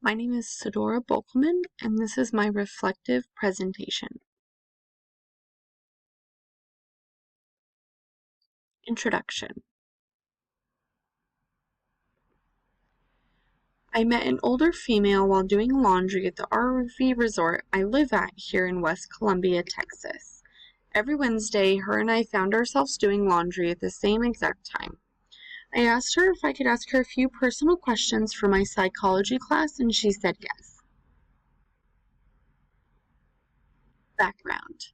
My name is Sadora Bokelman, and this is my reflective presentation. Introduction. I met an older female while doing laundry at the RV resort I live at here in West Columbia, Texas. Every Wednesday, her and I found ourselves doing laundry at the same exact time. I asked her if I could ask her a few personal questions for my psychology class, and she said yes. Background.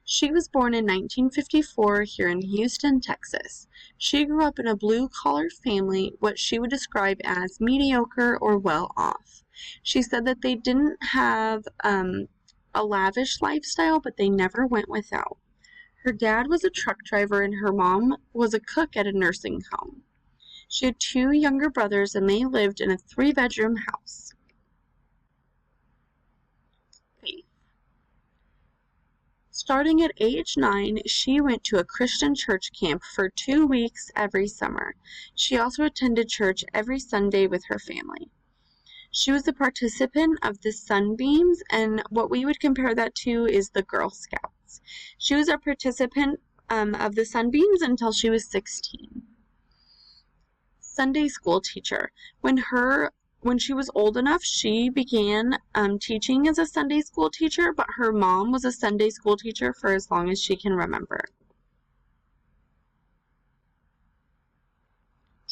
She was born in 1954 here in Houston, Texas. She grew up in a blue-collar family, what she would describe as mediocre or well-off. She said that they didn't have a lavish lifestyle, but they never went without. Her dad was a truck driver and her mom was a cook at a nursing home. She had 2 younger brothers and they lived in a 3-bedroom house. Faith. Starting at age 9, she went to a Christian church camp for 2 weeks every summer. She also attended church every Sunday with her family. She was a participant of the Sunbeams, and what we would compare that to is the Girl Scouts. She was a participant of the Sunbeams until she was 16. Sunday school teacher. When she was old enough, she began teaching as a Sunday school teacher, but her mom was a Sunday school teacher for as long as she can remember.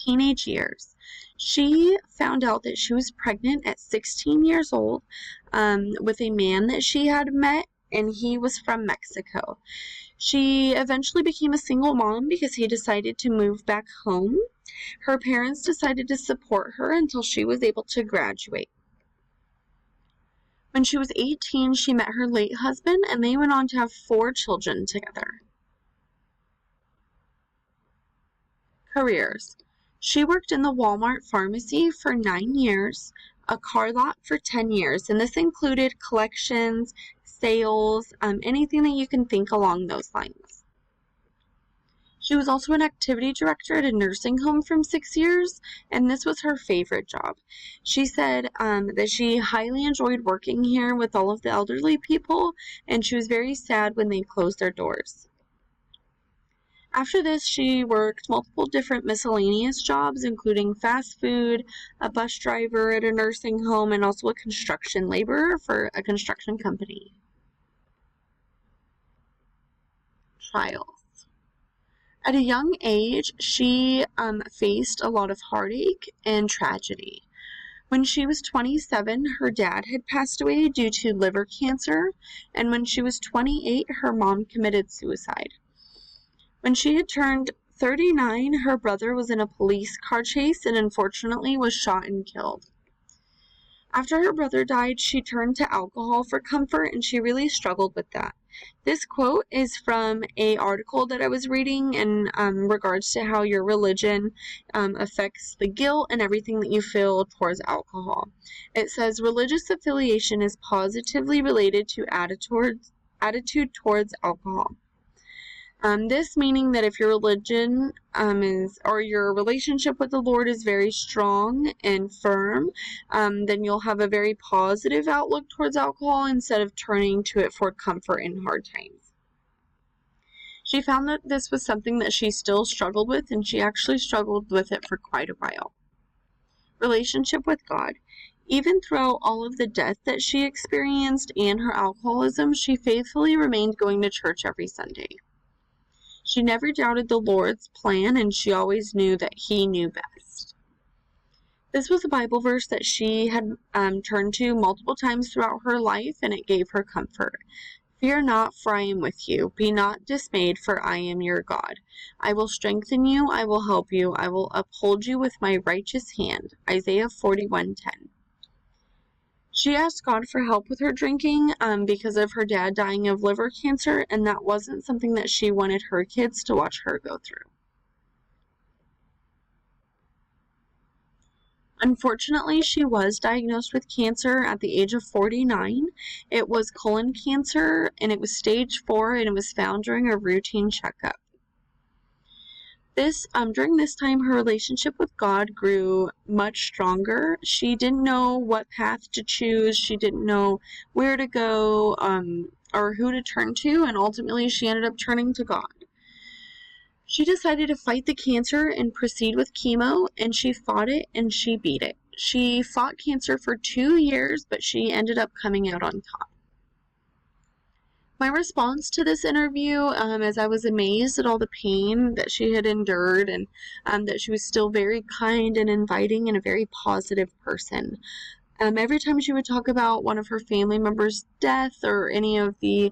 Teenage years. She found out that she was pregnant at 16 years old with a man that she had met, and he was from Mexico. She eventually became a single mom because he decided to move back home. Her parents decided to support her until she was able to graduate. When she was 18, she met her late husband, and they went on to have 4 children together. Careers. She worked in the Walmart pharmacy for 9 years, a car lot for 10 years, and this included collections, sales, anything that you can think along those lines. She was also an activity director at a nursing home for 6 years, and this was her favorite job. She said that she highly enjoyed working here with all of the elderly people, and she was very sad when they closed their doors. After this, she worked multiple different miscellaneous jobs, including fast food, a bus driver at a nursing home, and also a construction laborer for a construction company. Trials. At a young age, she faced a lot of heartache and tragedy. When she was 27, her dad had passed away due to liver cancer, and when she was 28, her mom committed suicide. When she had turned 39, her brother was in a police car chase and unfortunately was shot and killed. After her brother died, she turned to alcohol for comfort, and she really struggled with that. This quote is from an article that I was reading in regards to how your religion affects the guilt and everything that you feel towards alcohol. It says, religious affiliation is positively related to attitude towards alcohol. This meaning that if your religion or your relationship with the Lord is very strong and firm, then you'll have a very positive outlook towards alcohol instead of turning to it for comfort in hard times. She found that this was something that she still struggled with, and she actually struggled with it for quite a while. Relationship with God. Even throughout all of the death that she experienced and her alcoholism, she faithfully remained going to church every Sunday. She never doubted the Lord's plan, and she always knew that He knew best. This was a Bible verse that she had turned to multiple times throughout her life, and it gave her comfort. Fear not, for I am with you. Be not dismayed, for I am your God. I will strengthen you, I will help you, I will uphold you with my righteous hand. Isaiah 41:10. She asked God for help with her drinking because of her dad dying of liver cancer, and that wasn't something that she wanted her kids to watch her go through. Unfortunately, she was diagnosed with cancer at the age of 49. It was colon cancer, and it was stage 4, and it was found during a routine checkup. During this time, her relationship with God grew much stronger. She didn't know what path to choose. She didn't know where to go, or who to turn to, and ultimately she ended up turning to God. She decided to fight the cancer and proceed with chemo, and she fought it and she beat it. She fought cancer for 2 years, but she ended up coming out on top. My response to this interview, as I was amazed at all the pain that she had endured, and that she was still very kind and inviting and a very positive person. Every time she would talk about one of her family members' death or any of the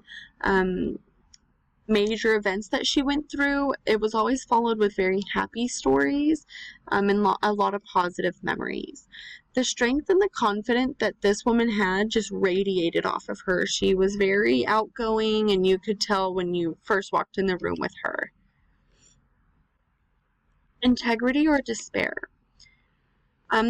major events that she went through, it was always followed with very happy stories, and a lot of positive memories. The strength and the confidence that this woman had just radiated off of her. She was very outgoing, and you could tell when you first walked in the room with her. Integrity or despair?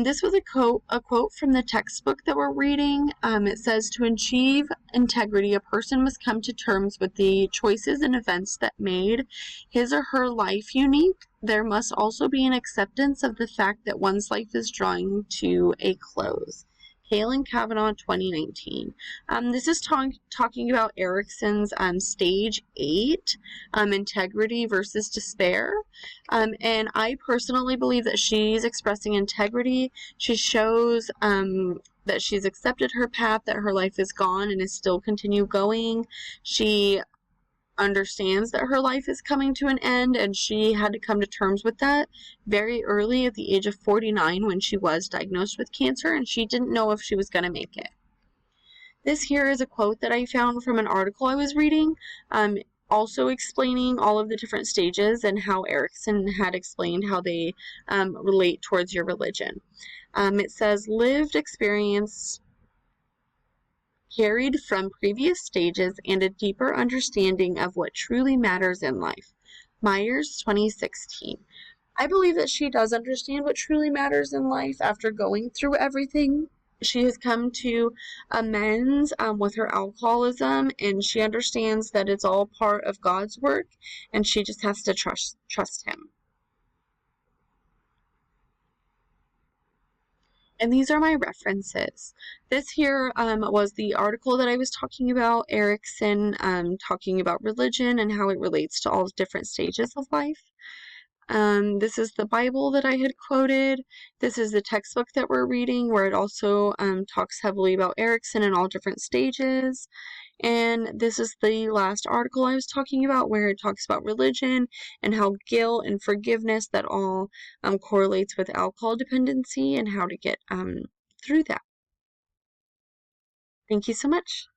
This was a quote from the textbook that we're reading. It says, to achieve integrity, a person must come to terms with the choices and events that made his or her life unique. There must also be an acceptance of the fact that one's life is drawing to a close. Hale and Kavanaugh, 2019. This is talking about Erikson's stage 8, integrity versus despair. And I personally believe that she's expressing integrity. She shows that she's accepted her path, that her life is gone and is still continue going. She understands that her life is coming to an end, and she had to come to terms with that very early at the age of 49 when she was diagnosed with cancer, and she didn't know if she was going to make it. This here is a quote that I found from an article I was reading, also explaining all of the different stages and how Erikson had explained how they relate towards your religion. It says, lived experience carried from previous stages and a deeper understanding of what truly matters in life. Myers, 2016. I believe that she does understand what truly matters in life after going through everything. She has come to amends with her alcoholism, and she understands that it's all part of God's work, and she just has to trust him. And these are my references. This here was the article that I was talking about, Erikson talking about religion and how it relates to all different stages of life. This is the Bible that I had quoted. This is the textbook that we're reading, where it also talks heavily about Erikson and all different stages. And this is the last article I was talking about, where it talks about religion and how guilt and forgiveness, that all correlates with alcohol dependency and how to get through that. Thank you so much.